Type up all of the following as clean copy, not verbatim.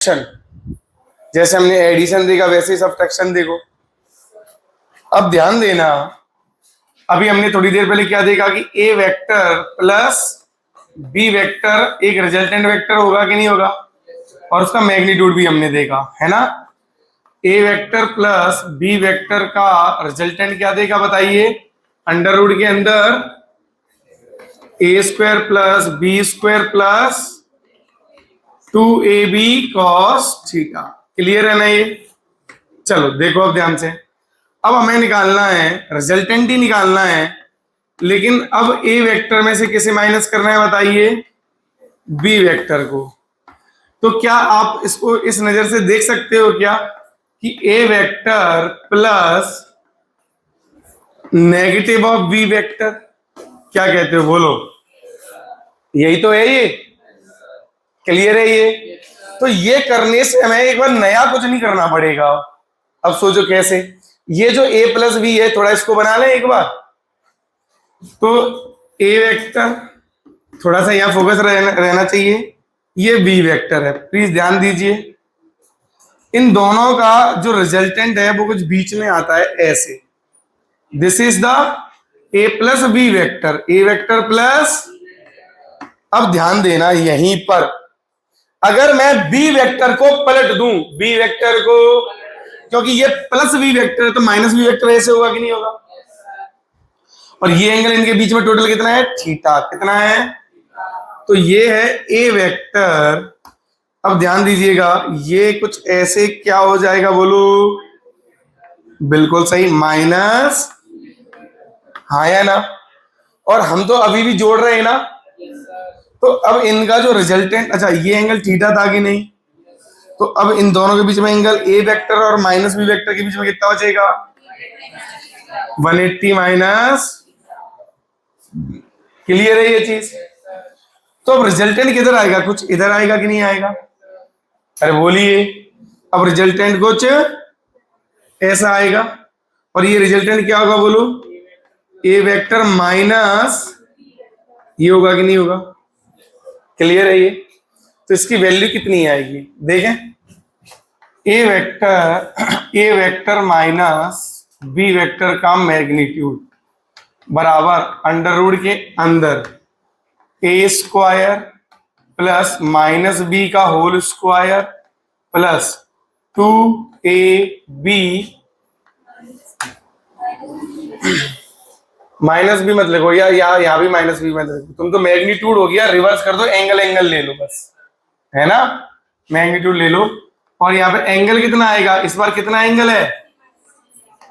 जैसे हमने एडिशन देखा वैसे ही सब्ट्रैक्शन देखो। अब ध्यान देना, अभी हमने थोड़ी देर पहले क्या देखा कि A vector plus B vector एक रिजल्टेंट वेक्टर होगा कि नहीं होगा, और उसका मैग्नीट्यूड भी हमने देखा है ना। A vector plus B vector का रिजल्टेंट क्या देखा बताइए, अंडर रूट के अंदर A square plus B square plus 2ab cos थीटा। क्लियर है ना ये? चलो देखो अब ध्यान से, अब हमें निकालना है रिजल्टेंट ही निकालना है, लेकिन अब ए वेक्टर में से किसे माइनस करना है बताइए, बी वेक्टर को। तो क्या आप इसको इस नजर से देख सकते हो क्या कि A vector plus negative of B vector, क्या कहते हो बोलो, यही तो है ये। क्लियर है ये? तो ये करने से हमें एक बार नया कुछ नहीं करना पड़ेगा। अब सोचो कैसे, ये जो a प्लस बी है थोड़ा इसको बना लें एक बार। तो a वेक्टर थोड़ा सा यहां फोकस रहना चाहिए, ये b वेक्टर है। प्लीज ध्यान दीजिए, इन दोनों का जो रिजल्टेंट है वो कुछ बीच में आता है ऐसे। This is the a plus B vector, a vector plus. अब ध्यान देना यहीं पर, अगर मैं बी वेक्टर को पलट दूं, बी वेक्टर को, क्योंकि ये प्लस बी वेक्टर है तो माइनस बी वेक्टर ऐसे होगा कि नहीं होगा, और ये एंगल इनके बीच में टोटल कितना है, थीटा। कितना है? तो ये है ए वेक्टर। अब ध्यान दीजिएगा, ये कुछ ऐसे क्या हो जाएगा बोलो, बिल्कुल सही, माइनस, हाँ या ना। और हम तो अभी भी जोड़ रहे हैं ना, तो अब इनका जो रिजल्टेंट, अच्छा ये एंगल थीटा था कि नहीं, तो अब इन दोनों के बीच में एंगल ए वेक्टर और माइनस बी वेक्टर के बीच में कितना बचेगा, 180 माइनस। क्लियर है ये चीज? तो अब रिजल्टेंट किधर आएगा, कुछ इधर आएगा कि नहीं आएगा, अरे बोलिए। अब रिजल्टेंट कुछ ऐसा आएगा, और ये रिजल्टेंट क्या होगा बोलो, ए वेक्टर माइनस ये होगा कि नहीं होगा। क्लियर है ये? तो इसकी वैल्यू कितनी आएगी देखें, A vector minus B vector का मैग्नीट्यूड बराबर अंडर रूट के अंदर A square plus minus B का whole square plus 2ab, minus भी मत लिखो यार, यहाँ भी माइनस बी मत लिखो, तुम तो मैग्नीट्यूड हो गया, रिवर्स कर दो, एंगल एंगल ले लो बस, है ना, मैग्नीट्यूड ले लो। और यहाँ पे एंगल कितना आएगा इस बार, कितना एंगल है,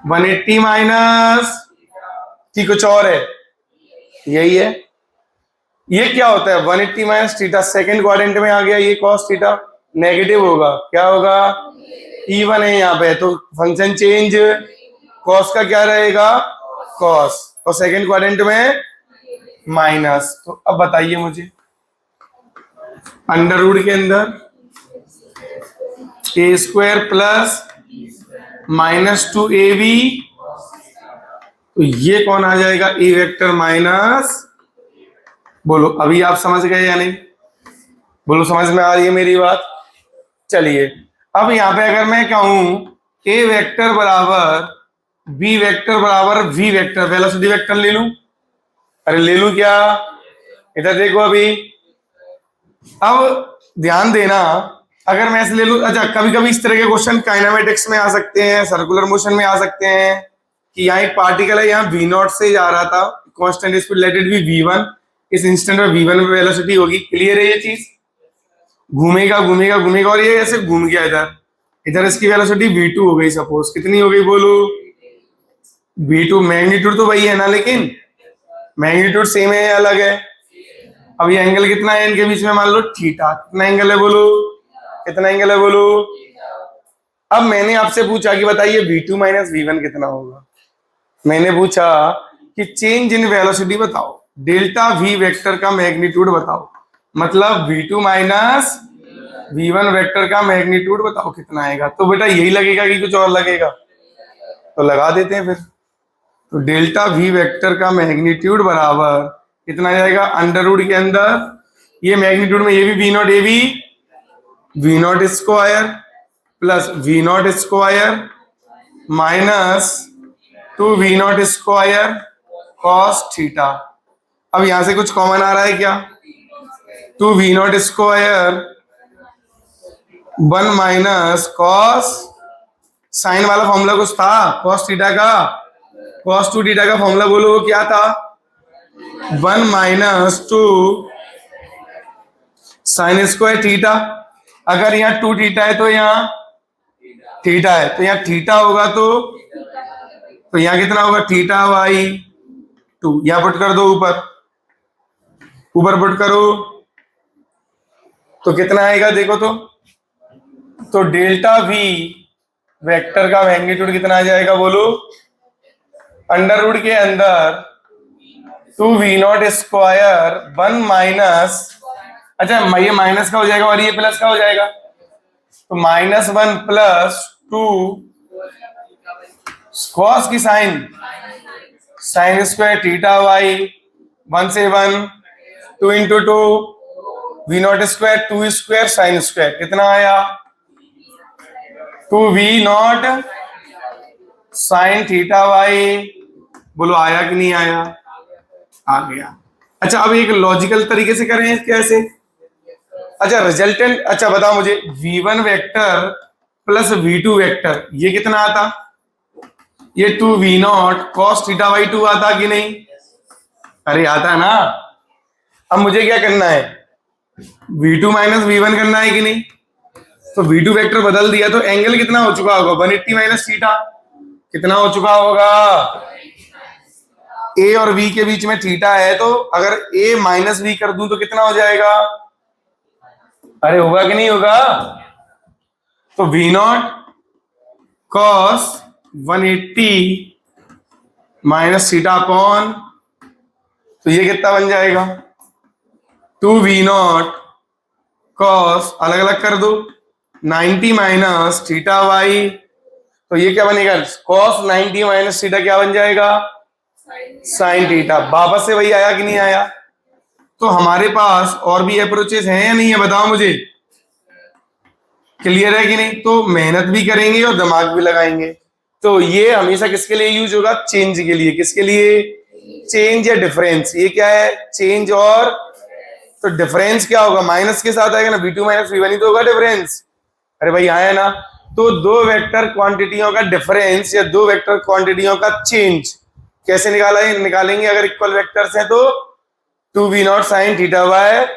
180 माइनस, कि कुछ और है, यही है। ये क्या होता है 180 माइनस थीटा, सेकेंड क्वाड्रेंट में आ गया, ये कॉस थीटा नेगेटिव होगा, क्या होगा, इवन है यहाँ पे, तो फंक्शन चेंज, कॉस का क्या रहेगा, कॉस, और सेकेंड क्वाड्रेंट में माइनस। तो अब बताइए मुझे, अंडर रूट के अंदर A square plus minus 2ab, तो ये कौन आ जाएगा, ए वेक्टर माइनस, बोलो अभी आप समझ गए या नहीं, बोलो समझ में आ रही है मेरी बात। चलिए अब यहाँ पे अगर मैं कहूं ए वेक्टर बराबर बी वेक्टर बराबर वी वेक्टर, वेलोसिटी वेक्टर ले लूं, अरे ले लूं क्या, इधर देखो अभी। अब ध्यान देना, अगर मैं ऐसे ले लूं, अच्छा कभी कभी इस तरह के क्वेश्चन काइनेमेटिक्स में आ सकते हैं, सर्कुलर मोशन में आ सकते हैं, कि यहाँ एक पार्टिकल है, यहाँ v0 से जा रहा था, constant speed, let it be v1, इस इंस्टेंट में v1 पे वेलोसिटी होगी। क्लियर है ये चीज? घूमेगा घूमेगा घूमेगा, और ये ऐसे घूम गया इधर, इधर इसकी वेलोसिटी v2 हो गई, सपोज कितनी हो गई बोलो, v2। मैग्नीट्यूड तो वही है ना, लेकिन मैग्नीट्यूड सेम है या अलग है। अब ये एंगल कितना है इनके बीच में, मान लो थीटा, कितना एंगल है बोलो, कितना एंगल है बोलो। अब मैंने आपसे पूछा कि बताइए v2 माइनस v1 कितना होगा, मैंने पूछा कि चेंज इन वेलोसिटी बताओ, डेल्टा v वेक्टर का मैग्नीट्यूड बताओ, मतलब v2 माइनस v1 वेक्टर का मैग्नीट्यूड बताओ कितना आएगा। तो बेटा यही लगेगा कि कुछ और लगेगा, तो लगा देते हैं फिर। तो डेल्टा v वेक्टर का मैग्नीट्यूड बराबर कितना जाएगा, अंडर रूट के अंदर ये मैग्नीट्यूड में ये भी v0 a भी, V naught square plus V naught square minus 2v0 square cos theta. अब यहां से कुछ कॉमन आ रहा है क्या? 2v0 square 1 minus cos, sine वाला फॉर्मूला कुछ था कॉस थीटा का, कॉस 2 थीटा का फॉर्मूला बोलो वो क्या था? 1 माइनस 2 साइन स्क्वायर थीटा। अगर यहाँ 2 थीटा है तो यहाँ थीटा है, तो यहाँ थीटा होगा तो यहाँ कितना होगा? Theta by 2। यहाँ पुट कर दो, ऊपर पुट करो तो कितना आएगा देखो तो डेल्टा वी वेक्टर का मैग्नीट्यूड कितना आ जाएगा बोलो? अंडर रूट के अंदर 2v0 स्क्वायर 1 माइनस, अच्छा ये माइनस का हो जाएगा और ये प्लस का हो जाएगा, तो -1 प्लस 2 कॉस की साइन स्क्वायर थीटा बाई 1 से 1 2 into 2 v0 square 2 square sine square कितना आया? 2v0 साइन थीटा बाई, बोलो आया कि नहीं आया? आ गया। अच्छा अब एक लॉजिकल तरीके से करें कैसे? अच्छा रिजल्टेंट, अच्छा बताओ मुझे, v1 vector plus v2 vector ये कितना आता? ये 2v0 cos थीटा बाई 2 आता कि नहीं? अरे आता है ना। अब मुझे क्या करना है? v2 माइनस v1 करना है कि नहीं? तो v2 वेक्टर बदल दिया तो एंगल कितना हो चुका होगा? 180 माइनस थीटा कितना हो चुका होगा? a और v के बीच में थीटा है, तो अगर a माइनस v कर दूं तो कितना हो जाएगा? अरे होगा कि नहीं होगा? तो v0 cos 180 minus theta upon, तो ये कितना बन जाएगा? 2v0 cos, अलग अलग कर दो, 90 माइनस थीटा बाई, तो ये क्या बनेगा? cos 90 माइनस थीटा क्या बन जाएगा? Sine theta. वापस से वही आया कि नहीं आया? तो हमारे पास और भी अप्रोचेस हैं या नहीं है, बताओ मुझे। क्लियर है कि नहीं? तो मेहनत भी करेंगे और दिमाग भी लगाएंगे। तो ये हमेशा किसके लिए यूज होगा? चेंज के लिए। किसके लिए? चेंज या डिफरेंस। ये क्या है? चेंज। और तो डिफरेंस क्या होगा? माइनस के साथ आएगा ना, v2 माइनस v1 ही तो होगा डिफरेंस। अरे भाई आया ना। तो दो वेक्टर क्वांटिटियों का डिफरेंस या दो वेक्टर क्वांटिटियों का चेंज कैसे निकालेंगे? अगर इक्वल वेक्टर्स हैं तो 2v0 साइन थीटा बाय,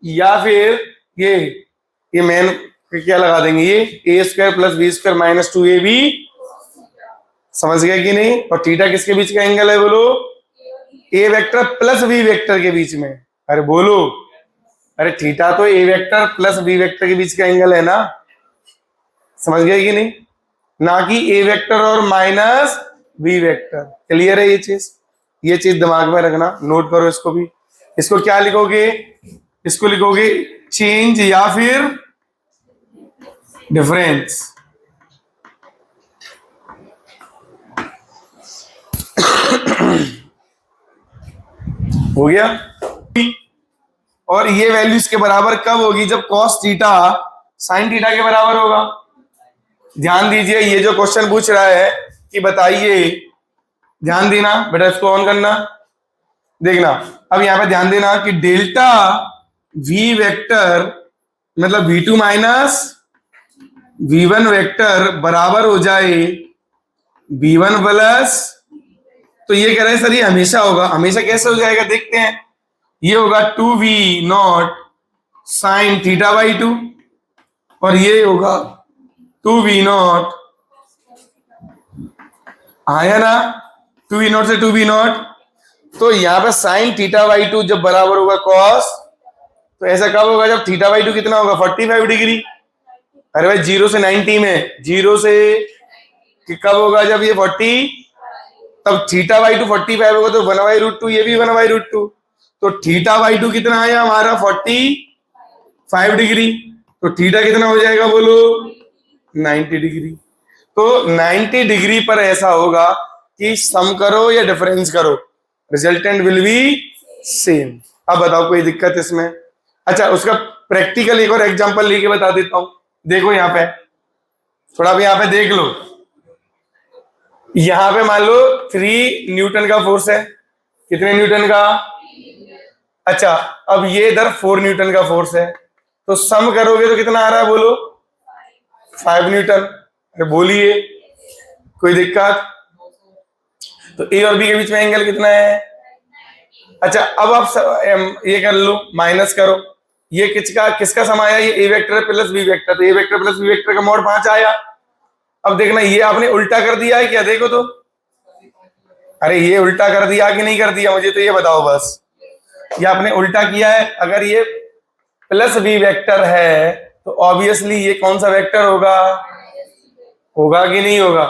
या फिर ये मेन क्या लगा देंगे, ये a square plus B square minus 2ab। समझ गए कि नहीं? और थीटा किसके बीच का एंगल है बोलो? a vector plus b vector के बीच में। अरे बोलो, अरे थीटा तो a vector plus b vector के बीच का एंगल है ना। समझ गए कि नहीं? ना कि a वेक्टर और माइनस b वेक्टर। क्लियर है ये चीज? ये चीज दिमाग में रखना, नोट करो इसको भी। इसको क्या लिखोगे? इसको लिखोगे चेंज या फिर डिफरेंस। हो गया। और ये वैल्यू इसके बराबर कब होगी? जब cos थीटा sin थीटा के बराबर होगा। ध्यान दीजिए, ये जो क्वेश्चन पूछ रहा है कि बताइए, ध्यान देना बेटा, इसको ऑन करना, देखना। अब यहां पे ध्यान देना कि डेल्टा v वेक्टर मतलब v2 माइनस v1 वेक्टर बराबर हो जाए v1 प्लस, तो ये कह रहे हैं सर ये हमेशा होगा। हमेशा कैसे हो जाएगा देखते हैं। ये होगा 2v0 साइन थीटा बाई 2 और ये होगा 2v0, आया ना, 2v0 से 2v0। तो यहां पे साइन थीटा बाई 2 जब बराबर होगा cos, तो ऐसा कब होगा? जब थीटा बाई 2 कितना होगा? 45 डिग्री। अरे भाई 0 से 90 में, 0 से कि कब होगा? जब ये 40, तब थीटा बाई 2 45 होगा, तो 1/√2, ये भी 1/√2। तो थीटा बाई 2 कितना आया हमारा? 45 डिग्री। तो थीटा कितना हो जाएगा बोलो? 90 डिग्री। तो 90 डिग्री पर ऐसा होगा कि सम करो या डिफरेंस करो, रिजल्टेंट विल बी सेम। अब बताओ कोई दिक्कत इसमें? अच्छा, उसका प्रैक्टिकल एक और एग्जांपल लेके बता देता हूं। देखो यहाँ पे, थोड़ा भी यहाँ पे देख लो। यहाँ पे मान लो 3 न्यूटन का फोर्स है। कितने न्यूटन का? अच्छा, अब ये इधर 4 न्यूटन का फोर्स है, तो सम करोगे तो कितना आ रहा है बोलो? 5 न्यूटन। अरे बोलिए, कोई दिक्कत? तो ए और बी के बीच में एंगल कितना है? अच्छा, अब आप ये कर लो, माइनस करो। ये किसका सम आया? ये ए वेक्टर प्लस बी वेक्टर, तो ए वेक्टर प्लस बी वेक्टर का मॉड 5 आया। अब देखना, ये आपने उल्टा कर दिया है क्या? देखो तो। अरे ये उल्टा कर दिया कि नहीं कर दिया, मुझे तो ये बताओ बस। ये आपने उल्टा किया है। अगर ये प्लस बी वेक्टर है तो ऑब्वियसली ये कौन सा वेक्टर होगा? होगा कि नहीं होगा?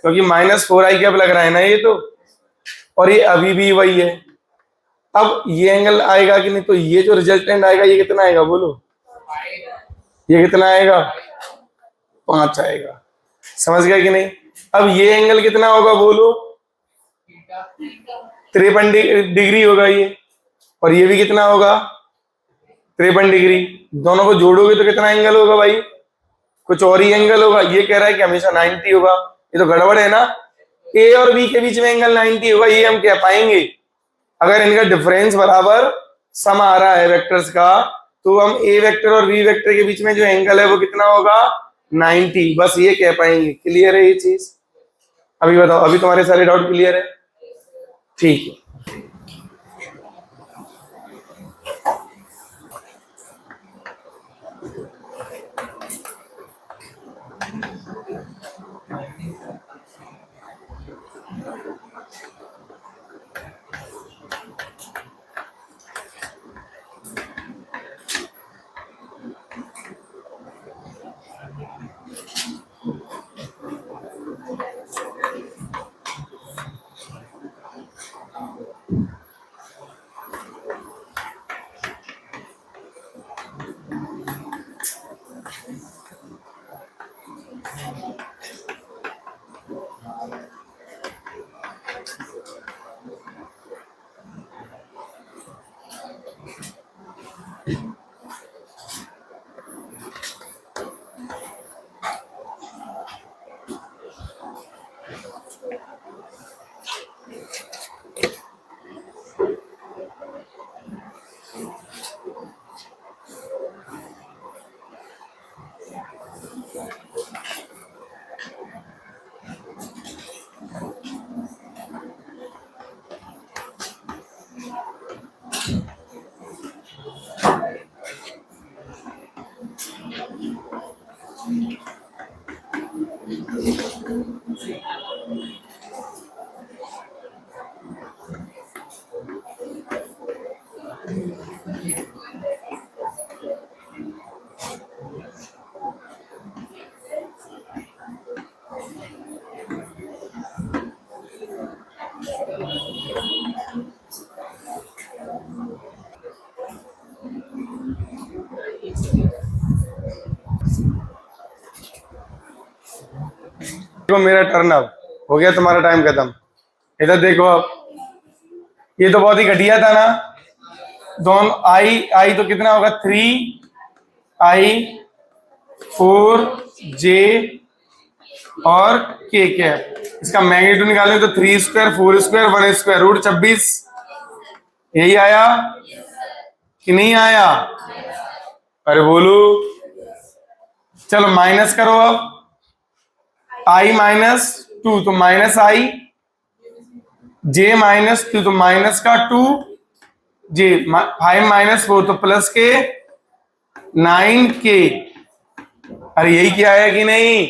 क्योंकि -4i कैप लग रहा है ना ये तो, और ये अभी भी वही है। अब ये एंगल आएगा कि नहीं? तो ये जो रिजल्टेंट आएगा ये कितना आएगा बोलो? ये कितना आएगा? 5 आएगा। समझ गया कि नहीं? अब ये एंगल कितना होगा बोलो? 53 डिग्री होगा ये, और ये भी कितना होगा? 53 डिग्री। दोनों को जोड़ोगे तो कितना एंगल होगा भाई? कुछ और ही एंगल होगा। ये कह रहा है कि हमेशा 90 होगा, ये तो गड़बड़ है ना। ए और बी के बीच में एंगल 90 होगा, ये हम कह पाएंगे? अगर इनका डिफरेंस बराबर सम आ रहा है वेक्टर्स का, तो हम ए वेक्टर और बी वेक्टर के बीच में जो एंगल है वो कितना होगा? 90। बस ये कह पाएंगे। क्लियर है ये चीज? अभी बताओ, अभी तुम्हारे सारे डाउट क्लियर है? ठीक है। देखो मेरा टर्न अब हो गया, तुम्हारा टाइम खत्म। इधर देखो, अब ये तो बहुत ही घटिया था ना। दोनों आई आई तो कितना होगा? 3i 4j और k कैप। इसका मैग्नीट्यूड निकालें तो 3 स्क्वायर 4 स्क्वायर 1 स्क्वायर रूट 26। यही आया कि नहीं आया? अरे बोलो। चलो माइनस करो अब। i -2 तो -i, j -2 तो माइनस का 2, j 5 -4 तो प्लस के 9k। अरे यही क्या है कि नहीं?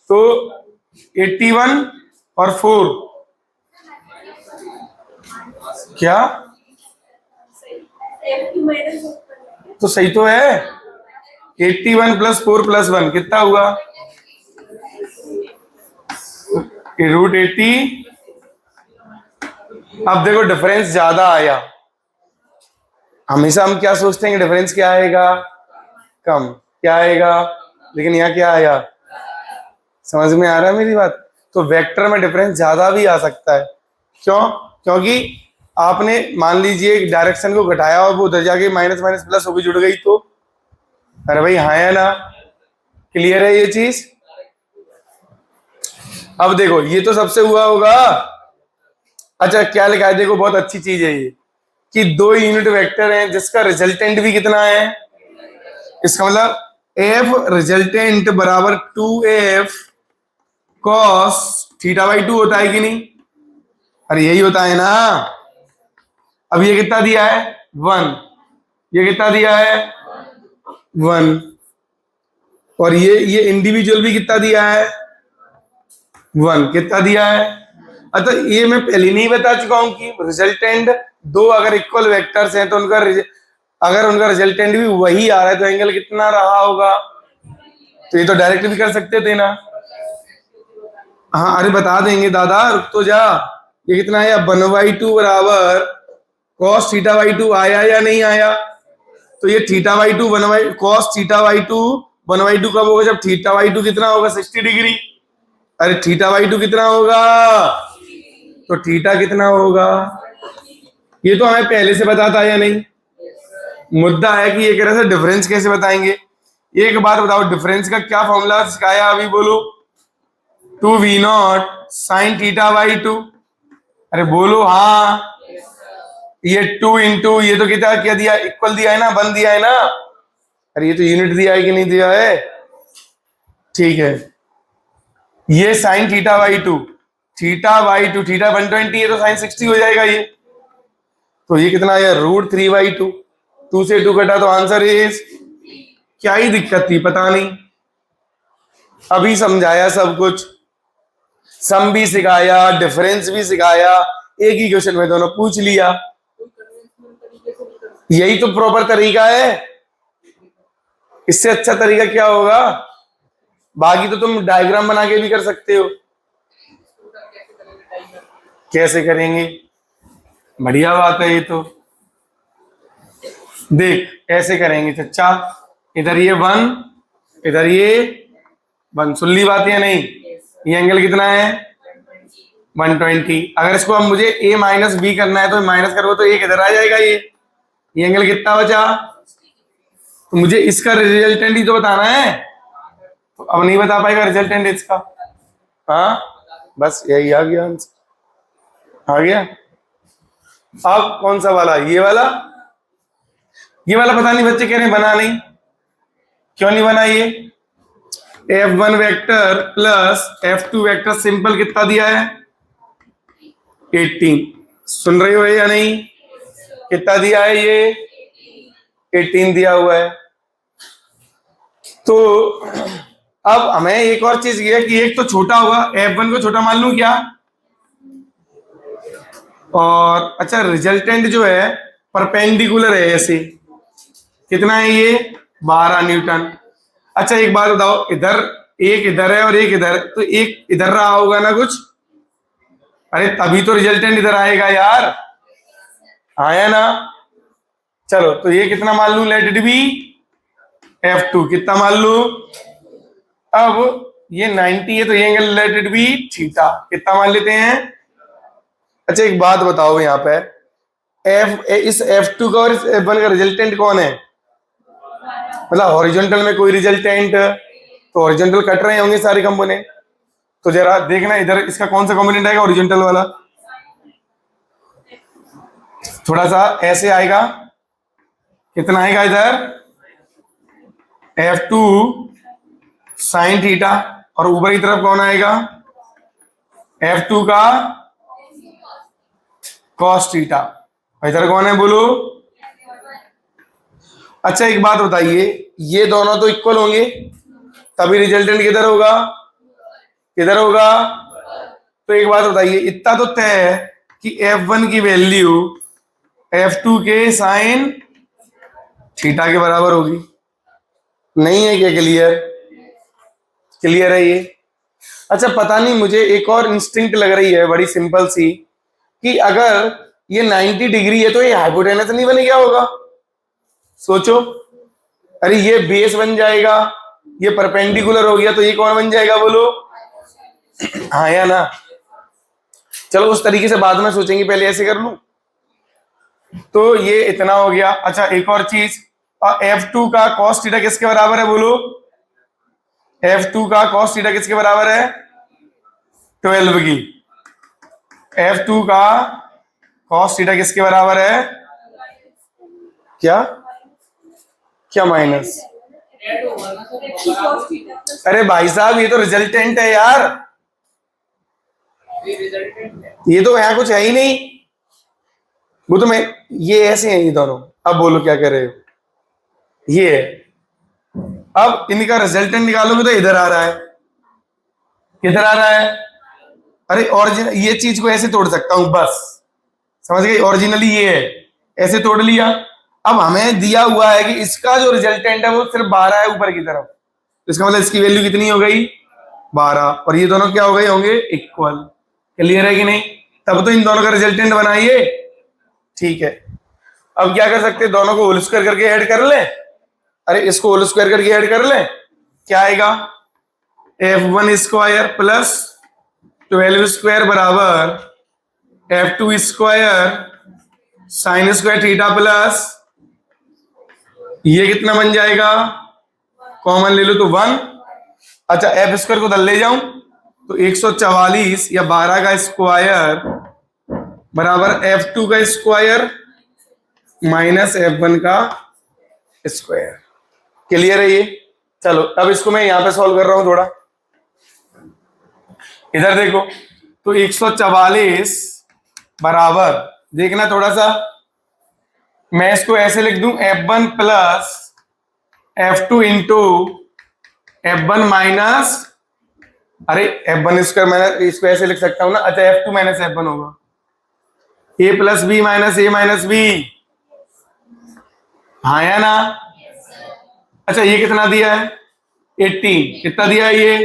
तो 81 और 4 क्या? तो सही तो है। 81 + 4 + 1 कितना हुआ? √80। अब देखो डिफरेंस ज्यादा आया। हमेशा हम क्या सोचते हैं कि डिफरेंस क्या आएगा? कम। क्या आएगा? लेकिन यहाँ क्या आया? समझ में आ रहा है मेरी बात? तो वेक्टर में डिफरेंस ज्यादा भी आ सकता है। क्यों? क्योंकि आपने मान लीजिए डायरेक्शन को घटाया और वो उधर जाके माइनस माइनस प्लस होकर जुड़ गई तो, अरे भाई हाँ या ना, क्लियर है ये चीज। अब देखो ये तो सबसे हुआ होगा। अच्छा क्या लिखा है, देखो बहुत अच्छी चीज है ये, कि दो यूनिट वेक्टर हैं जिसका रिजल्टेंट भी कितना है। इसका मतलब एफ रिजल्टेंट बराबर 2f cos θ/2 होता है कि नहीं? अरे यही होता है ना। अब ये कितना दिया है 1, ये कितना दिया है 1, और ये इंडिविजुअल भी कितना दिया है 1, कितना दिया है। अच्छा ये मैं पहले नहीं बता चुका हूं कि रिजल्टेंट दो अगर इक्वल वेक्टर्स हैं तो अगर उनका रिजल्टेंट भी वही आ रहा है तो एंगल कितना रहा होगा। तो ये तो डायरेक्ट भी कर सकते थे ना। हाँ अरे बता देंगे दादा, रुक तो जा। ये कितना आया 1/2 बराबर cos θ/2 आया या नहीं आया? तो ये θ/2 cos θ/2 1/2 कब होगा? जब θ/2 कितना होगा 60 डिग्री। अरे θ/2 कितना होगा? तो थीटा कितना होगा? ये तो हमें पहले से पता था या नहीं? मुद्दा है कि ये कह रहे थे डिफरेंस कैसे बताएंगे। एक बात बताओ, डिफरेंस का क्या फॉर्मूला सिखाया अभी, बोलो। 2v0 sin θ/2। अरे बोलो हाँ। ये 2 इंटू ये तो कितना क्या दिया, इक्वल दिया है ना, 1 दिया है ना। अरे ये तो यूनिट दिया है कि नहीं दिया है? ठीक है, ये sin θ/2, θ/2 थीटा 120 है तो sin 60 हो जाएगा ये। तो ये कितना आया √3/2। 2 से 2 कटा तो आंसर इज, क्या ही दिक्कत थी पता नहीं। अभी समझाया सब कुछ, सम भी सिखाया, डिफरेंस भी सिखाया, एक ही क्वेश्चन में दोनों पूछ लिया। यही तो प्रॉपर तरीका है, इससे अच्छा तरीका क्या होगा। बाकी तो तुम डायग्राम बना के भी कर सकते हो। कैसे करेंगे, बढ़िया बात है ये तो। देख ऐसे करेंगे चचा, इधर ये 1, इधर ये 1, सुन ली बात या नहीं। ये एंगल कितना है 120। अगर इसको अब मुझे a माइनस बी करना है तो माइनस करो तो एक इधर आ जाएगा। ये एंगल कितना बचा, तो मुझे इसका रिजल्टेंट ही तो बताना है। तो अब नहीं बता पाएगा रिजल्टेंट इसका। हाँ बस यही आ गया आंसर, आ गया। अब कौन सा वाला, ये वाला पता नहीं बच्चे कह रहे हैं बना नहीं, क्यों नहीं बना। ये f1 vector plus f2 vector simple कितना दिया है 18। सुन रहे हो या नहीं, कितना दिया है ये 18 दिया हुआ है। तो अब हमें एक और चीज ये है कि एक तो छोटा होगा, f1 को छोटा मान लूं क्या। और अच्छा रिजल्टेंट जो है परपेंडिकुलर है ऐसे, कितना है ये 12 न्यूटन। अच्छा एक बात बताओ, इधर एक इधर है और एक इधर, तो एक इधर रहा होगा ना कुछ। अरे तभी तो रिजल्टेंट इधर आएगा यार, आया ना। चलो तो ये कितना मान लू, लेट इट बी f2 कितना मान लू। अब ये 90 है तो ये angle let it be theta कितना मान लेते हैं। अच्छा एक बात बताओ यहाँ पे इस f2 का और इस f1 का रिजल्टेंट कौन है। मतलब हॉरिजॉन्टल में कोई रिजल्टेंट, तो हॉरिजॉन्टल कट रहे होंगे सारे कंपोनेंट। तो जरा देखना इधर इसका कौन सा कंपोनेंट आएगा हॉरिजॉन्टल वाला, थोड़ा सा ऐसे आएगा। कितना आएगा इधर f2 sin थीटा, और ऊपर की तरफ कौन आएगा f2 का cos थीटा। इधर कौन है बोलो। अच्छा एक बात बताइए, ये दोनों तो इक्वल होंगे तभी रिजल्टेंट किधर होगा, किधर होगा। तो एक बात बताइए, इतना तो तय है कि f1 की वैल्यू f2 के साइन थीटा के बराबर होगी, नहीं है क्या क्लियर, क्लियर है ये। अच्छा पता नहीं मुझे एक और इंस्टिंक्ट लग रही है बड़ी सिंपल सी, कि अगर ये 90 डिग्री है तो ये हाइपोटेनस नहीं बने क्या होगा। सोचो, अरे ये बेस बन जाएगा, ये परपेंडिकुलर हो गया तो ये कौन बन जाएगा बोलो। हाँ या ना। चलो उस तरीके से बाद में सोचेंगे, पहले ऐसे कर लूं। तो ये इतना हो गया। अच्छा एक और चीज, F2 का cos थीटा किसके बराबर है बोलो? F2 का cos थीटा किसके बराबर है? 12 की। F2 का cos थीटा किसके बराबर है? क्या क्या माइनस? अरे भाई साहब ये तो रिजल्टेंट है यार, ये तो यहाँ कुछ है ही नहीं। वो तो मैं, ये ऐसे हैं ये दोनों। अब बोलो क्या कर रहे हो? ये है। अब इनका रिजल्टेंट निकालोगे तो इधर आ रहा है, किधर आ रहा है? अरे ओरिजिनल, ये चीज को ऐसे तोड़ सकता हूं बस, समझ गए? ओरिजिनली ये है, ऐसे तोड़ लिया। अब हमें दिया हुआ है कि इसका जो रिजल्टेंट है वो सिर्फ 12 है ऊपर की तरफ, तो इसका मतलब इसकी वैल्यू कितनी हो गई? 12। और ये दोनों क्या हो गए होंगे? इक्वल। क्लियर है कि नहीं? तब तो इन दोनों का रिजल्टेंट बनाइए। ठीक है, अब क्या कर सकते हैं? दोनों को होल स्क्वायर करके ऐड कर ले। अरे इसको होल स्क्वायर करके ऐड कर ले, क्या आएगा? F1 स्क्वायर प्लस 12 स्क्वायर बराबर F2 square sine square theta plus, ये कितना बन जाएगा? कॉमन ले लो तो 1। अच्छा एफ स्क्वायर को दल ले जाऊं तो 144 या 12 का स्क्वायर बराबर F2 का स्क्वायर माइनस F1 का स्क्वायर। क्लियर है ये? चलो अब इसको मैं यहां पे सॉल्व कर रहा हूं थोड़ा, इधर देखो। तो 144 बराबर, देखना थोड़ा सा, मैं इसको ऐसे लिख दूं F1 plus F2 into F1 minus, अरे F1 स्क्वायर मैंने इसको ऐसे लिख सकता हूं ना। अच्छा F2 माइनस F1 होगा A plus B minus A minus B, हाँ या ना? अच्छा ये कितना दिया है? 18। कितना दिया है ये?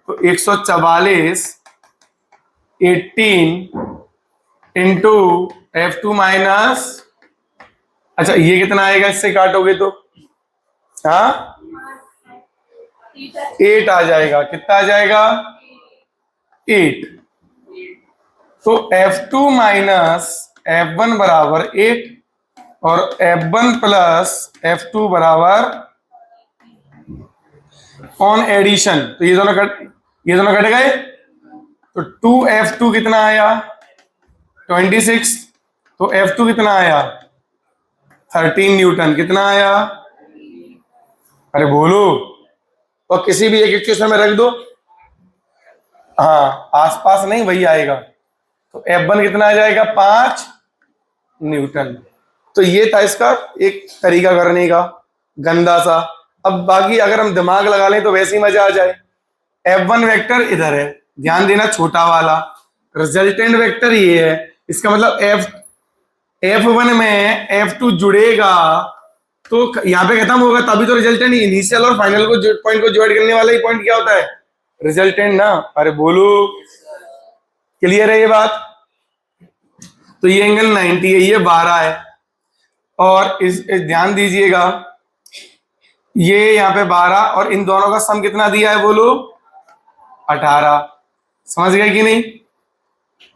तो 144 18 इंटू F2 माइनस, अच्छा ये कितना आएगा इससे काटोगे तो? हाँ 8 आ जाएगा। कितना आ जाएगा? 8। तो F2 माइनस F1 बराबर 8 और F1 प्लस F2 बराबर, ऑन एडिशन तो ये दोनों कट गए। तो 2F2 कितना आया? 26। तो F2 कितना आया? 13 न्यूटन। कितना आया? अरे बोलो, और किसी भी एक इक्वेशन में रख दो, हाँ आसपास नहीं वही आएगा। तो F1 कितना आ जाएगा? 5 न्यूटन। तो ये था इसका एक तरीका करने का, गंदा सा। अब बाकी अगर हम दिमाग लगा लें तो वैसे ही मजा आ जाए। F1 वेक्टर इधर है, ध्यान देना, छोटा वाला। रिजल्टेंट वेक्टर ये है, इसका मतलब F1 में F2 जुड़ेगा तो यहाँ पे खत्म होगा, तभी तो रिजल्टेंट। इनिशियल और फाइनल को पॉइंट को ज्वाइन करने वाला ही पॉइंट क्या होता है? रिजल्टेंट ना। अरे बोलो, क्लियर है ये बात? तो ये एंगल 90 है, ये 12 है। और इस ध्यान दीजिएगा, ये यहाँ पे 12 और इन दोनों का सम कितना दिया है बोलो? 18। समझ गए कि नहीं?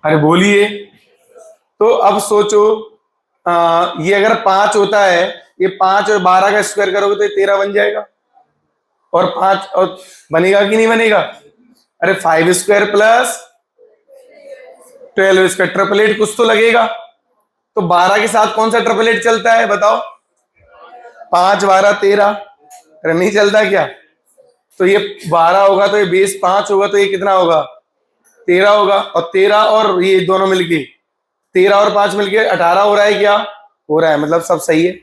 अरे बोलिए। तो अब सोचो, ये अगर 5 होता है, ये 5 और 12 का स्क्वायर करोगे तो ये 13 बन जाएगा। और 5 और बनेगा कि नहीं बनेगा? अरे 5 स्क्वायर प्लस 12 स्क्वायर, ट्रिपलेट कुछ तो लगेगा। तो 12 के साथ कौन सा ट्रिपलेट चलता है बताओ? 5 12 13। अरे नहीं चलता क्या? तो ये 12 होगा तो ये बेस 5 होगा, तो ये कितना होगा? 13 होगा। और 13 और ये दोनों मिलके, 13 और 5 मिलके 18 हो रहा है। क्या हो रहा है? मतलब सब सही है।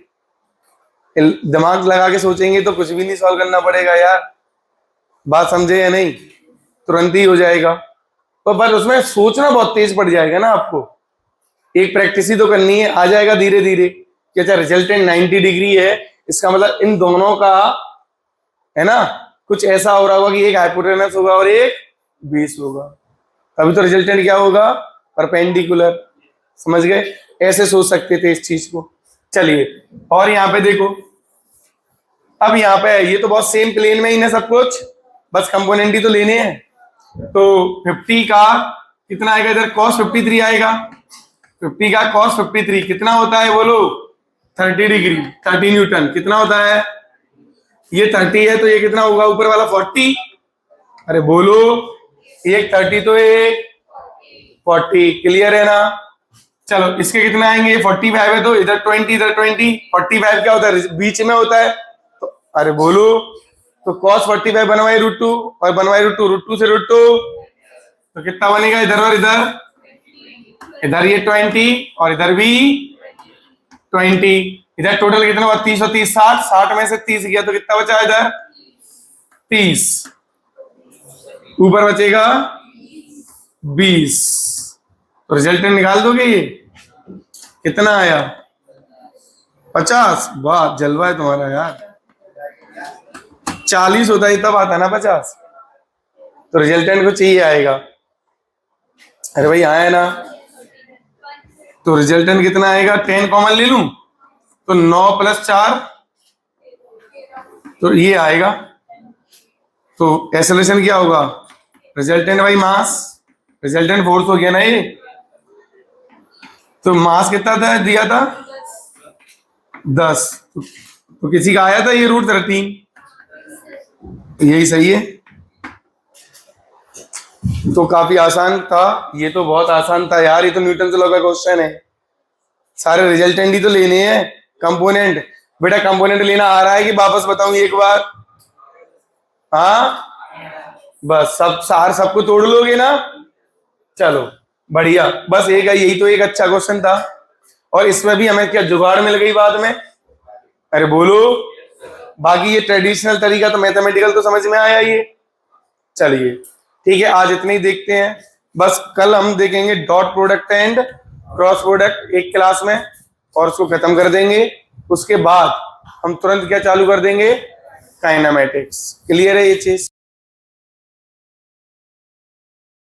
दिमाग लगा के सोचेंगे तो कुछ भी नहीं सॉल्व करना पड़ेगा यार। बात समझे या नहीं? तुरंत ही हो जाएगा। तो बस उसमें सोचना बहुत तेज पड़ जाएगा ना आपको। एक प्रैक्टिस ही तो करनी है, आ जाएगा धीरे धीरे कि अच्छा रिजल्टेंट 90 डिग्री है, इसका मतलब इन दोनों का है ना कुछ ऐसा हो रहा होगा कि एक हाइपोटेनस होगा और एक बेस होगा, तभी तो रिजल्टेंट क्या होगा? परपेंडिकुलर। समझ गए? ऐसे सोच सकते थे इस चीज को। चलिए और यहाँ पे देखो, अब यहाँ पे ये तो बहुत सेम प्लेन में ही ना सब कुछ, बस कंपोनेंट ही तो लेने हैं। तो 50 का कितना आएगा इधर? cos 53 आएगा। 50 का cos 53 कितना होता है बोलो? 30 डिग्री, 30 न्यूटन कितना होता है? ये 30 है तो ये कितना होगा ऊपर वाला? 40। अरे बोलो, एक 30 तो एक 40, क्लियर है ना? चलो इसके कितना आएंगे? 45 है तो इधर 20 इधर 20, 45 क्या होता है? बीच में होता है तो अरे बोलो, तो cos 45 बनवाई √2 और बनवाई √2 से √2 तो कितना बनेगा? इधर और इधर ये 20 और इधर भी 20, इधर टोटल कितना हुआ? 30 और 30 60, 60 में से 30 गया तो कितना बचा इधर? 30, ऊपर बचेगा 20। तो रिजल्टेंट निकाल दोगे? ये कितना आया? 50। वाह, जलवा है तुम्हारा यार। 40 होता है तब आता ना 50, तो रिजल्टेंट को चाहिए आएगा। अरे भाई आया ना, तो रिजल्टेंट कितना आएगा? 10 कॉमन ले लूं तो 9 + 4 तो ये आएगा। तो एक्सेलरेशन क्या होगा? रिजल्टेंट भाई मास, रिजल्टेंट फोर्स हो गया ना ये। तो मास कितना था दिया था? 10। तो किसी का आया था ये √13, यही सही है। तो काफी आसान था ये, तो बहुत आसान था यार। ये तो न्यूटन से लॉ का क्वेश्चन है। सारे रिजल्टेंट ही तो लेने हैं। कंपोनेंट बेटा, कंपोनेंट लेना आ रहा है कि वापस बताऊं एक बार? हाँ, बस सब सार सबको तोड़ लोगे ना? चलो बढ़िया, बस एक है, यही तो एक अच्छा क्वेश्चन था। और इसमें भी हमें क्या जुगाड़ मिल गई बाद में? अरे बोलो, बाकी ये ट्रेडिशनल तरीका तो मैथमेटिकल तो समझ में आया ये। चलिए ठीक है, आज इतने ही देखते हैं। बस कल हम देखेंगे dot product and cross product एक क्लास में, और उसको खत्म कर देंगे। उसके बाद हम तुरंत क्या चालू कर देंगे? काइनेमेटिक्स। क्लियर है ये चीज?